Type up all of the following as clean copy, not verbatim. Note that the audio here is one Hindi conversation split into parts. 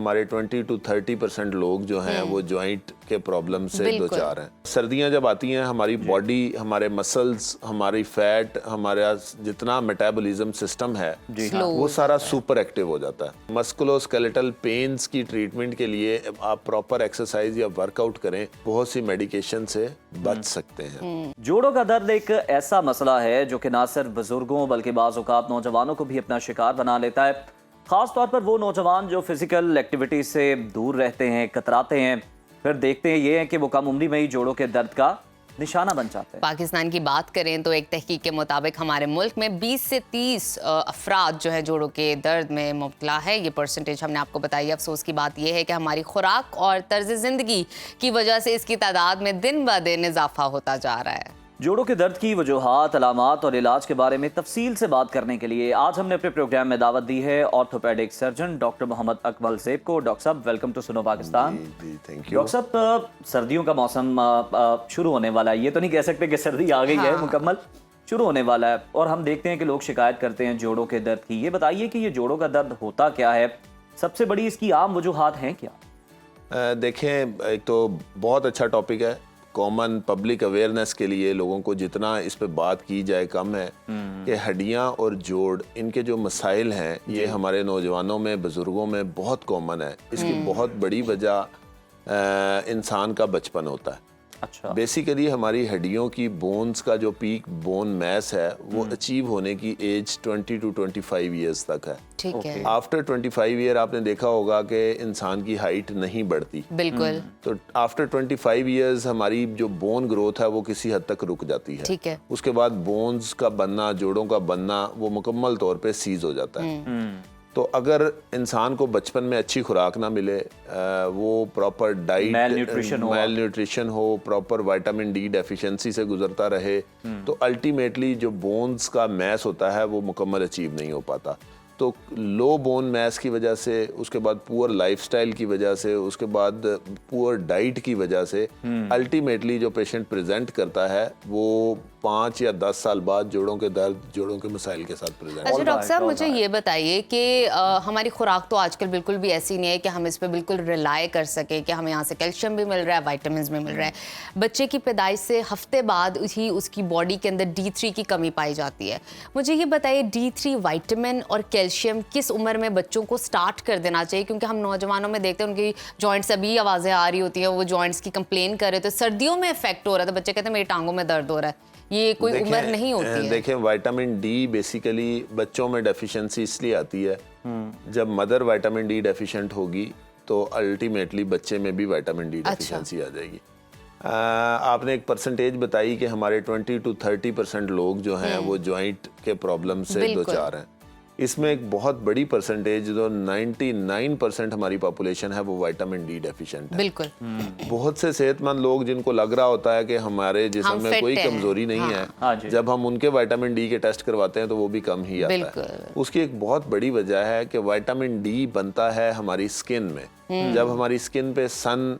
हमारे 20 to 30% लोग जो हैं वो जॉइंट के प्रॉब्लम से दो चार हैं। सर्दियां जब आती हैं हमारी बॉडी, हमारे मसल्स, हमारी फैट, हमारा जितना मेटाबॉलिज्म सिस्टम है वो सारा सुपर एक्टिव हो जाता है। मस्कुलोस्केलेटल पेन्स की ट्रीटमेंट के लिए आप प्रॉपर एक्सरसाइज या वर्कआउट करें, बहुत सी मेडिकेशन से बच सकते हैं। जोड़ों का दर्द एक ऐसा मसला है जो कि ना सिर्फ बुजुर्गों बल्कि बाज़ औक़ात नौजवानों को भी अपना शिकार बना लेता है। खास तौर पर वो नौजवान जो फिजिकल एक्टिविटी से दूर रहते हैं, कतराते हैं, फिर देखते हैं ये है कि वो कम उम्री में ही जोड़ों के दर्द का निशाना बन जाते हैं। पाकिस्तान की बात करें तो एक तहकीक के मुताबिक हमारे मुल्क में 20 से 30 अफराद जो है जोड़ों के दर्द में मुब्तला है। ये परसेंटेज हमने आपको बताई। अफसोस की बात यह है कि हमारी खुराक और तर्ज ज़िंदगी की वजह से इसकी तादाद में दिन ब दिन इजाफा होता जा रहा है। जोड़ों के दर्द की वजूहात, अलामात और इलाज के बारे में तफसील से बात करने के लिए आज हमने अपने प्रोग्राम में दावत दी है orthopaedic surgeon doctor Mohammad Akmal Zeb को। डॉक्टर साहब, वेलकम टू सुनो पाकिस्तान। Thank you. डॉक्टर साहब, सर्दियों का मौसम शुरू होने वाला है। ये तो नहीं कह सकते कि सर्दी आ गई है, मुकम्मल शुरू होने वाला है और हम देखते हैं कि लोग शिकायत करते हैं जोड़ों के दर्द की। ये बताइए कि ये जोड़ों का दर्द होता क्या है, सबसे बड़ी इसकी आम वजूहात हैं क्या? देखें, एक तो बहुत अच्छा टॉपिक है। कॉमन पब्लिक अवेयरनेस के लिए लोगों को जितना इस पे बात की जाए कम है कि हड्डियां और जोड़, इनके जो मसाइल हैं ये हमारे नौजवानों में, बुजुर्गों में बहुत कॉमन है। इसकी बहुत बड़ी वजह इंसान का बचपन होता है। अच्छा। बेसिकली हमारी हड्डियों की बोन्स का जो पीक बोन मैस है वो अचीव होने की एज 20 to 25 ईयर्स तक है। ठीक है। आफ्टर 25 ईयर आपने देखा होगा कि इंसान की हाइट नहीं बढ़ती। बिल्कुल। तो आफ्टर 25 ईयर्स हमारी जो बोन ग्रोथ है वो किसी हद तक रुक जाती है। ठीक है। उसके बाद बोन्स का बनना, जोड़ों का बनना वो मुकम्मल तौर पे सीज हो जाता है। तो अगर इंसान को बचपन में अच्छी खुराक ना मिले, वो प्रॉपर डाइट, मेल न्यूट्रिशन हो, प्रॉपर विटामिन डी डेफिशिएंसी से गुजरता रहे, तो अल्टीमेटली जो बोन्स का मैस होता है वो मुकम्मल अचीव नहीं हो पाता। तो लो बोन मैस की वजह से, उसके बाद पुअर लाइफस्टाइल की वजह से, उसके बाद पुअर डाइट की वजह से अल्टीमेटली जो पेशेंट प्रेजेंट करता है वो 5 या 10 साल बाद जोड़ों के दर्द, जोड़ों के मसाइल के साथ प्रेजेंट। अच्छा डॉक्टर साहब, मुझे ये बताइए कि हमारी खुराक तो आजकल बिल्कुल भी ऐसी नहीं है कि हम इस पे बिल्कुल रिलाय कर सके कि हमें यहाँ से कैल्शियम भी मिल रहा है, विटामिन भी मिल रहा है। बच्चे की पैदाइश से हफ्ते बाद ही उसकी बॉडी के अंदर D3 की कमी पाई जाती है। मुझे ये बताइए, D3 विटामिन और कैल्शियम किस उम्र में बच्चों को स्टार्ट कर देना चाहिए? क्योंकि हम नौजवानों में देखते हैं उनकी जॉइंट्स अभी आवाज़ें आ रही होती हैं, वो जॉइंट्स की कंप्लेन कर रहे, तो सर्दियों में इफेक्ट हो रहा है तो बच्चे कहते हैं मेरी टांगों में दर्द हो रहा है। ये कोई उम्र नहीं होती है। देखें, विटामिन डी बेसिकली बच्चों में डेफिशिएंसी इसलिए आती है, जब मदर विटामिन डी डेफिशिएंट होगी तो अल्टीमेटली बच्चे में भी विटामिन डी डेफिशिएंसी आ जाएगी। आपने एक परसेंटेज बताई कि हमारे 20 to 30% लोग जो हैं वो जॉइंट के प्रॉब्लम से दो चार हैं। इसमें एक बहुत बड़ी परसेंटेज, जो 99% हमारी पॉपुलेशन है, वो विटामिन डी डेफिशिएंट है। बिल्कुल। बहुत से सेहतमंद लोग जिनको लग रहा होता है कि हमारे जिस्म में कोई कमजोरी नहीं है, जब हम उनके विटामिन डी के टेस्ट करवाते हैं तो वो भी कम ही आता है। उसकी एक बहुत बड़ी वजह है कि विटामिन डी बनता है हमारी स्किन में। जब हमारी स्किन पे सन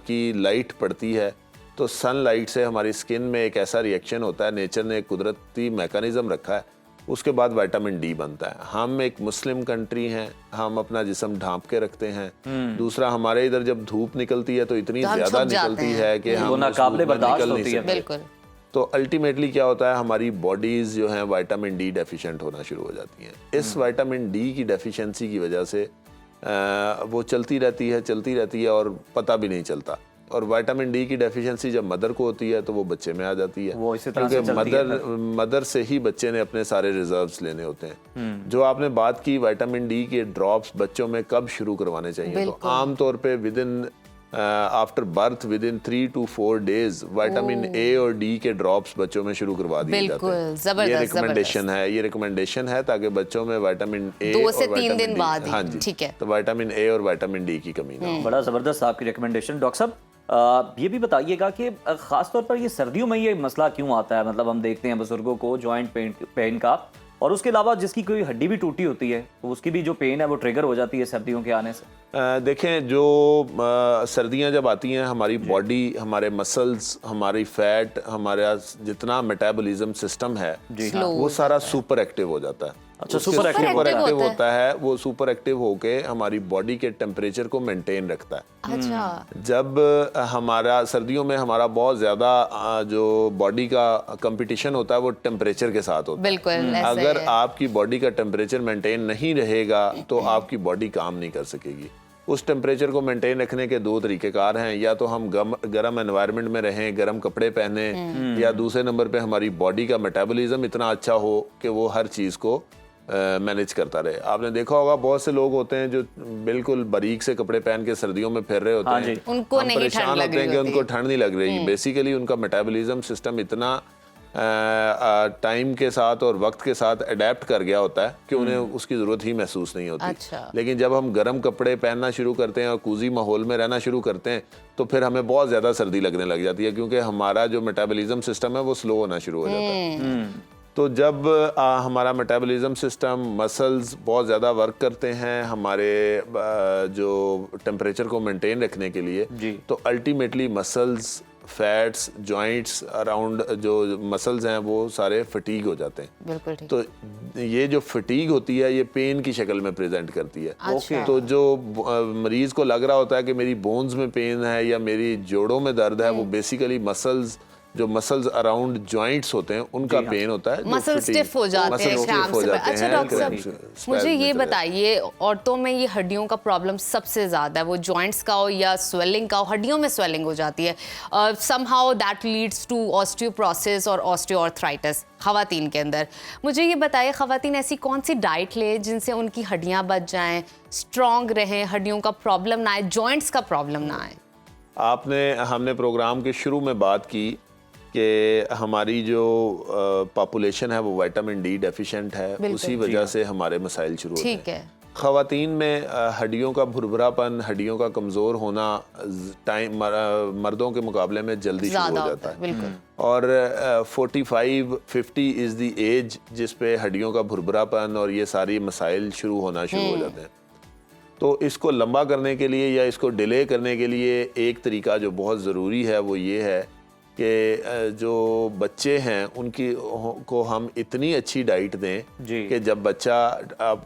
की लाइट पड़ती है तो सनलाइट से हमारी स्किन में एक ऐसा रिएक्शन होता है, नेचर ने एक कुदरती मैकेनिज्म रखा है, उसके बाद विटामिन डी बनता है। हम एक मुस्लिम कंट्री हैं, हम अपना जिस्म ढांप के रखते हैं। दूसरा, हमारे इधर जब धूप निकलती है तो इतनी ज्यादा निकलती है कि हम नाकाबिले बर्दाश्त निकल नहीं होती है। बिल्कुल। तो अल्टीमेटली क्या होता है, हमारी बॉडीज जो हैं विटामिन डी डेफिशिएंट होना शुरू हो जाती हैं। इस विटामिन डी की डेफिशिएंसी की वजह से वो चलती रहती है और पता भी नहीं चलता। और विटामिन डी की डेफिशिएंसी जब मदर को होती है तो वो बच्चे में आ जाती है, क्योंकि मदर से ही बच्चे ने अपने सारे रिजर्व्स लेने होते हैं। जो आपने बात की विटामिन डी के ड्रॉप्स बच्चों में कब शुरू करवाने चाहिए, तो आमतौर पे within after birth within 3 to 4 days vitamin A और डी के ड्रॉप्स बच्चों में शुरू करवा दिए जाते हैं। ये रिकमेंडेशन है ताकि बच्चों में विटामिन ए 2 से 3 दिन बाद। हाँ जी, ठीक है। तो विटामिन ए और विटामिन डी की कमी ना हो। बड़ा जबरदस्त आपकी रिकमेंडेशन। डॉक्टर साहब, ये भी बताइएगा कि खास तौर पर ये सर्दियों में ये मसला क्यों आता है? मतलब हम देखते हैं बुजुर्गों को जॉइंट पेन का, और उसके अलावा जिसकी कोई हड्डी भी टूटी होती है तो उसकी भी जो पेन है वो ट्रिगर हो जाती है सर्दियों के आने से। देखें, जो सर्दियां जब आती हैं हमारी बॉडी, हमारे मसल्स, हमारी फैट, हमारा जितना मेटाबॉलिज्म सिस्टम है वो सारा सुपर एक्टिव हो जाता है। अच्छा, उससे सुपर एक्टिव सुपर एक्टिव होता होता है, वो सुपर एक्टिव होके हमारी बॉडी के टेम्परेचर को मेंटेन रखता है। अच्छा, जब हमारा सर्दियों में हमारा बहुत ज़्यादा जो बॉडी का कंपटीशन होता है वो टेम्परेचर के साथ होता है। बिल्कुल ऐसे अगर है। आपकी बॉडी का टेम्परेचर मेंटेन नहीं रहेगा तो आपकी बॉडी काम नहीं कर सकेगी। उस टेम्परेचर को मेंटेन रखने के दो तरीक़ेकार हैं, या तो हम गर्म एनवायरनमेंट में रहें, गर्म कपड़े पहने, या दूसरे नंबर पे हमारी बॉडी का मेटाबॉलिज्म इतना अच्छा हो कि वो हर चीज़ को मैनेज करता रहे। आपने देखा होगा बहुत से लोग होते हैं जो बिल्कुल बारीक से कपड़े पहन के सर्दियों में फिर रहे होते हाँ हैं, जी। उनको हम नहीं परेशान ठंड लग होते हैं रही कि उनको होती। ठंड नहीं लग रही। बेसिकली उनका मेटाबॉलिज्म सिस्टम इतना टाइम के साथ और वक्त के साथ अडेप्ट कर गया होता है कि उन्हें उसकी ज़रूरत ही महसूस नहीं होती। अच्छा। लेकिन जब हम गर्म कपड़े पहनना शुरू करते हैं और कूजी माहौल में रहना शुरू करते हैं तो फिर हमें बहुत ज़्यादा सर्दी लगने लग जाती है, क्योंकि हमारा जो मेटाबॉलिज्म सिस्टम है वो स्लो होना शुरू हो जाता है। तो जब हमारा मेटाबॉलिज्म सिस्टम, मसल्स बहुत ज़्यादा वर्क करते हैं हमारे जो टेम्परेचर को मेंटेन रखने के लिए, तो ultimately muscles, fats, joints around जो मसल्स हैं वो सारे फटीग हो जाते हैं। बिल्कुल ठीक। तो ये जो फटीग होती है ये पेन की शक्ल में प्रेजेंट करती है। अच्छा। तो जो मरीज को लग रहा होता है कि मेरी बोन्स में पेन है या मेरी जोड़ों में दर्द है, वो बेसिकली मसल्स अराउंड जॉइंट्स होते हैं उनका पेन होता है। मसल स्टिफ हो जाते हैं क्रैम्प से। अच्छा डॉक्टर साहब, मुझे ये बताइए, औरतों में ये हड्डियों का प्रॉब्लम सबसे ज़्यादा है, वो जॉइंट्स का हो या स्वेलिंग का हो, हड्डियों में स्वेलिंग हो जाती है। Somehow that leads to osteoporosis और ऑस्टियोआर्थराइटिस खवातीन के अंदर। मुझे ये बताइए, खवातीन ऐसी कौन सी डाइट ले जिनसे उनकी हड्डियाँ बच जाएँ, स्ट्रॉन्ग रहें, हड्डियों का प्रॉब्लम ना आए, जॉइंट्स का प्रॉब्लम ना आए? हमने प्रोग्राम के शुरू में बात की कि हमारी जो पॉपुलेशन है वो विटामिन डी डेफिशिएंट है, उसी वजह से हमारे मसाइल शुरू होते हैं। ठीक है। ख़वातीन में हड्डियों का भुरभुरापन, हड्डियों का कमज़ोर होना मर्दों के मुकाबले में जल्दी शुरू हो जाता है। बिल्कुल। और 45-50 इज़ दी एज जिस पे हड्डियों का भुरभुरापन और ये सारी मसाइल शुरू होना शुरू हो जाते हैं। तो इसको लंबा करने के लिए या इसको डिले करने के लिए एक तरीका जो बहुत ज़रूरी है वो ये है कि जो बच्चे हैं उनकी को हम इतनी अच्छी डाइट दें कि जब बच्चा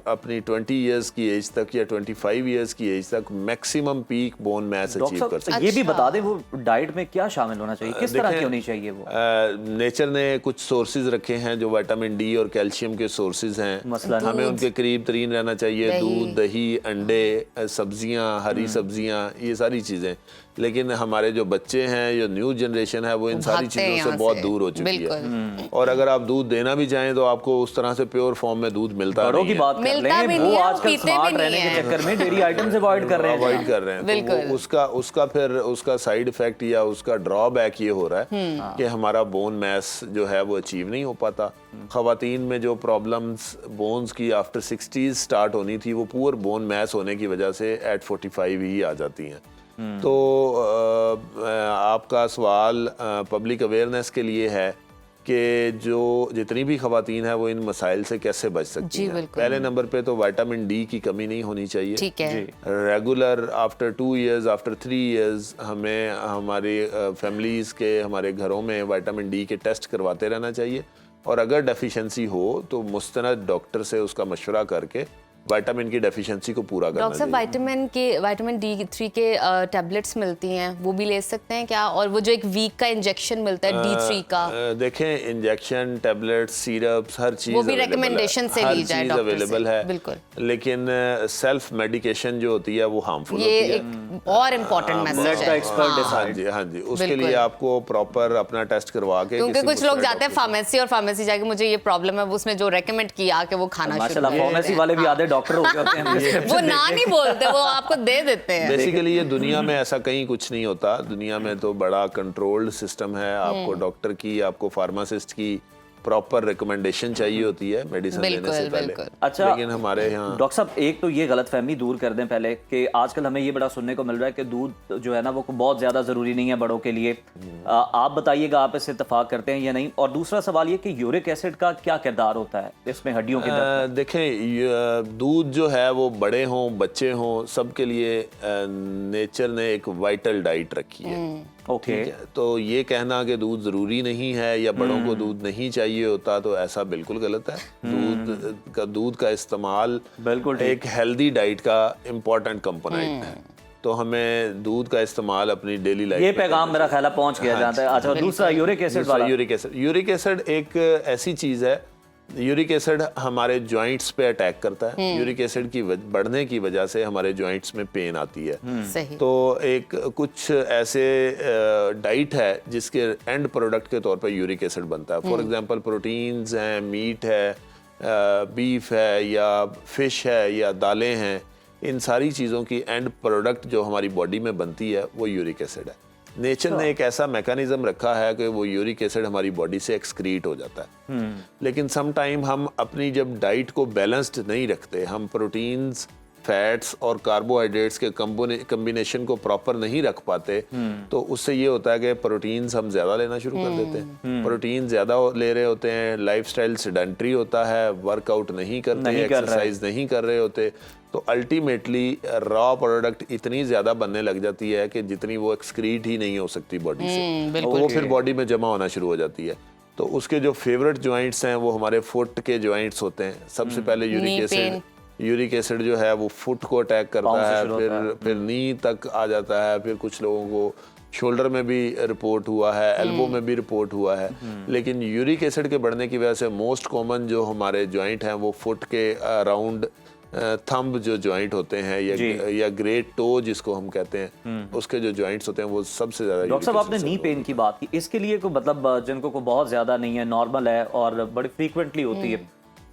अपनी 20 इयर्स की एज तक या 25 इयर्स की एज तक maximum peak bone mass achieve कर सके। ये भी बता दें वो डाइट में क्या शामिल होना चाहिए, किस तरह की होनी चाहिए वो? नेचर ने कुछ सोर्सेज रखे हैं जो विटामिन डी और कैल्शियम के सोर्सेज हैं। हमें उनके करीब तरीन रहना चाहिए। दूध, दही, अंडे, सब्जियां, हरी सब्जियां, ये सारी चीज़ें। लेकिन हमारे जो बच्चे हैं, जो न्यू जनरेशन है, वो इन सारी चीज़ों से बहुत दूर हो चुकी है। और अगर आप दूध देना भी चाहें तो आपको उस तरह से प्योर फॉर्म में दूध मिलता नहीं है। बात कर लें, वो आजकल स्मार्ट रहने के चक्कर में डेयरी आइटम्स अवॉइड कर रहे हैं। तो उसका फिर उसका साइड इफेक्ट या उसका ड्रॉबैक ये हो रहा है कि हमारा बोन मैस जो है वो अचीव नहीं हो पाता। खवातीन में जो प्रॉब्लम्स बोन्स की आफ्टर 60s स्टार्ट होनी थी, वो पुअर बोन मैस होने की वजह से एट 45 ही आ जाती हैं। तो आपका सवाल पब्लिक अवेयरनेस के लिए है कि जो जितनी भी खवातीन है वो इन मसाइल से कैसे बच सकती हैं। पहले नंबर पे तो विटामिन डी की कमी नहीं होनी चाहिए। ठीक है। Regular after 2 years, after 3 years हमें हमारी फैमिलीज़ के, हमारे घरों में विटामिन डी के टेस्ट करवाते रहना चाहिए। और अगर डेफिशिएंसी हो तो मुस्तनद डॉक्टर से उसका मशवरा करके विटामिन की डेफिशिएंसी को पूरा करना चाहिए। डॉक्टर साहब, विटामिन D3 के टैबलेट्स मिलती हैं, वो भी ले सकते हैं क्या? और वो जो एक वीक का इंजेक्शन मिलता है D3 का, देखें इंजेक्शन, टैबलेट्स, सिरप्स, हर चीज़ वो भी रिकमेंडेशन से ली जाए डॉक्टर से। अवेलेबल है। बिल्कुल। लेकिन सेल्फ मेडिकेशन जो होती है वो हार्मफुल होती है। ये एक और इम्पोर्टेंट मैसेज है। हाँ जी, उसके लिए आपको प्रॉपर अपना टेस्ट करवा के, क्योंकि कुछ लोग जाते हैं फार्मेसी और फार्मेसी जाके मुझे ये प्रॉब्लम है, उसमें जो रेकमेंड किया कि वो खाना शुरू करें। फार्मेसी वाले भी आधे डॉक्टर हो जाते हैं। वो ना नहीं बोलते, वो आपको दे देते हैं। बेसिकली ये दुनिया में ऐसा कहीं कुछ नहीं होता। दुनिया में तो बड़ा कंट्रोल्ड सिस्टम है। आपको डॉक्टर की, आपको फार्मासिस्ट की प्रॉपर रिकमेंडेशन चाहिए होती है मेडिसिन लेने से पहले। अच्छा, लेकिन हमारे यहाँ डॉक्टर साहब एक तो ये गलतफहमी दूर कर दें पहले कि आजकल हमें ये बड़ा सुनने को मिल रहा है कि दूध जो है ना वो बहुत ज्यादा जरूरी नहीं है बड़ों के लिए। आप बताइएगा, आप इससे इत्तेफाक करते हैं या नहीं? और दूसरा सवाल ये कि यूरिक एसिड का क्या किरदार होता है इसमें हड्डियों के अंदर? देखें, दूध जो है वो बड़े हों, बच्चे हों, सबके लिए नेचर ने एक वाइटल डाइट रखी है। ओके। ठीक है, तो ये कहना कि दूध ज़रूरी नहीं है या बड़ों को दूध नहीं चाहिए होता, तो ऐसा बिल्कुल गलत है। दूध का इस्तेमाल बिल्कुल ठीक। एक हेल्दी डाइट का इम्पोर्टेंट कंपोनेंट है, तो हमें दूध का इस्तेमाल अपनी डेली लाइफ ये पैगाम मेरा ख्याल है पहुंच गया जाता है। अच्छा, दूसरा यूरिक एसिड वाला। यूरिक एसिड एक ऐसी चीज़ है, यूरिक एसिड हमारे जॉइंट्स पे अटैक करता है। यूरिक एसिड की बढ़ने की वजह से हमारे जॉइंट्स में पेन आती है। सही। तो एक कुछ ऐसे डाइट है जिसके एंड प्रोडक्ट के तौर पे यूरिक एसिड बनता है। फॉर एग्जांपल प्रोटीन्स हैं, मीट है, बीफ है या फिश है या दालें हैं, इन सारी चीज़ों की एंड प्रोडक्ट जो हमारी बॉडी में बनती है वो यूरिक एसिड है। नेचर ने एक ऐसा मैकेनिज्म रखा है कि वो यूरिक एसिड हमारी बॉडी से एक्सक्रीट हो जाता है। लेकिन सम टाइम हम अपनी जब डाइट को बैलेंस्ड नहीं रखते, हम प्रोटीन्स, फैट्स और कार्बोहाइड्रेट्स के कम्बिनेशन को प्रॉपर नहीं रख पाते, तो उससे ये होता है कि प्रोटीन्स हम ज़्यादा लेना शुरू कर देते हैं। प्रोटीन ज़्यादा ले रहे होते हैं, लाइफस्टाइल सेडेंटरी होता है, वर्कआउट नहीं करते, एक्सरसाइज नहीं कर रहे होते, तो अल्टीमेटली रॉ प्रोडक्ट इतनी ज़्यादा बनने लग जाती है कि जितनी वो एक्सक्रीट ही नहीं हो सकती बॉडी से, वो फिर बॉडी में जमा होना शुरू हो जाती है। तो उसके जो फेवरेट जॉइंट्स हैं वो हमारे फुट के जॉइंट्स होते हैं। सबसे पहले यूरिक एसिड जो है वो फुट को अटैक करता है, फिर नी तक आ जाता है, फिर कुछ लोगों को शोल्डर में भी रिपोर्ट हुआ है, एल्बो में भी रिपोर्ट हुआ है। लेकिन यूरिक एसिड के बढ़ने की वजह से मोस्ट कॉमन जो हमारे जॉइंट हैं वो फुट के अराउंड थंब जो जॉइंट होते हैं या ग्रेट टो जिसको हम कहते हैं, उसके जो जॉइंट्स होते हैं वो सबसे ज्यादा। डॉक्टर साहब, आपने नी पेन की बात की, इसके लिए कोई मतलब जिनको को बहुत ज्यादा नहीं है, नॉर्मल है और बड़ी फ्रीक्वेंटली होती है,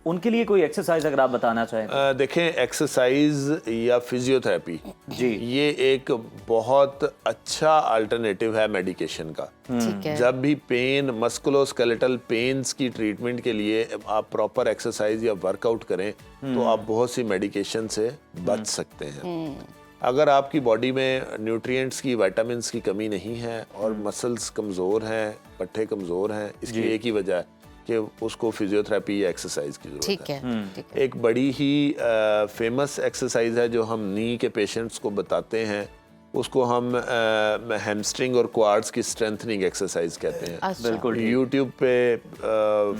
उनके लिए कोई एक्सरसाइज अगर आप बताना चाहें? देखें, एक्सरसाइज या फिजियोथेरेपी जी, ये एक बहुत अच्छा अल्टरनेटिव है मेडिकेशन का। ठीक है। जब भी पेन, मस्कुलोस्केलेटल पेन्स की ट्रीटमेंट के लिए आप प्रॉपर एक्सरसाइज या वर्कआउट करें तो आप बहुत सी मेडिकेशन से बच सकते हैं। अगर आपकी बॉडी में न्यूट्रिएंट्स की, विटामिन्स की कमी नहीं है और मसल्स कमज़ोर हैं, पट्टे कमज़ोर हैं, इसकी एक ही वजह है कि उसको फिजियोथेरेपी या एक्सरसाइज की जरूरत है। ठीक है। एक बड़ी ही फेमस एक्सरसाइज है जो हम नी के पेशेंट्स को बताते हैं, उसको हम हैमस्ट्रिंग और क्वाड्स की स्ट्रेंथनिंग एक्सरसाइज कहते हैं। अच्छा। बिल्कुल ठीक। यूट्यूब पे,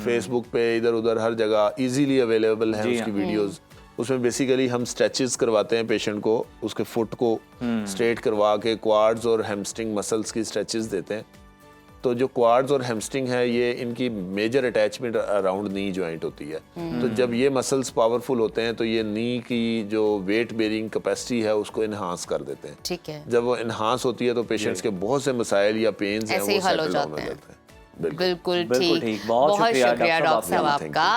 फेसबुक पे, इधर उधर हर जगह इजीली अवेलेबल है उसकी वीडियोस। उसमें बेसिकली हम स्ट्रेचेस करवाते हैं पेशेंट को, उसके फुट को स्ट्रेट करवा के क्वाड्स और हैमस्ट्रिंग मसल्स की स्ट्रेचेस देते हैं। तो जो क्वाड्स और हैमस्ट्रिंग है ये इनकी major attachment around knee joint होती है। तो जब ये मसल्स पावरफुल होते हैं तो ये नी की जो वेट बेरिंग कैपेसिटी है उसको इन्हांस कर देते हैं। ठीक है। जब वो इन्हांस होती है तो पेशेंट्स के बहुत से मसाइल या पेन्स हैं वो ऐसे ही हल हो सेटल डाउन हो जाते हैं। जाते हैं। बिल्कुल बिल्कुल ठीक। ठीक। बहुत शुक्रिया डॉक्टर साहब आपका।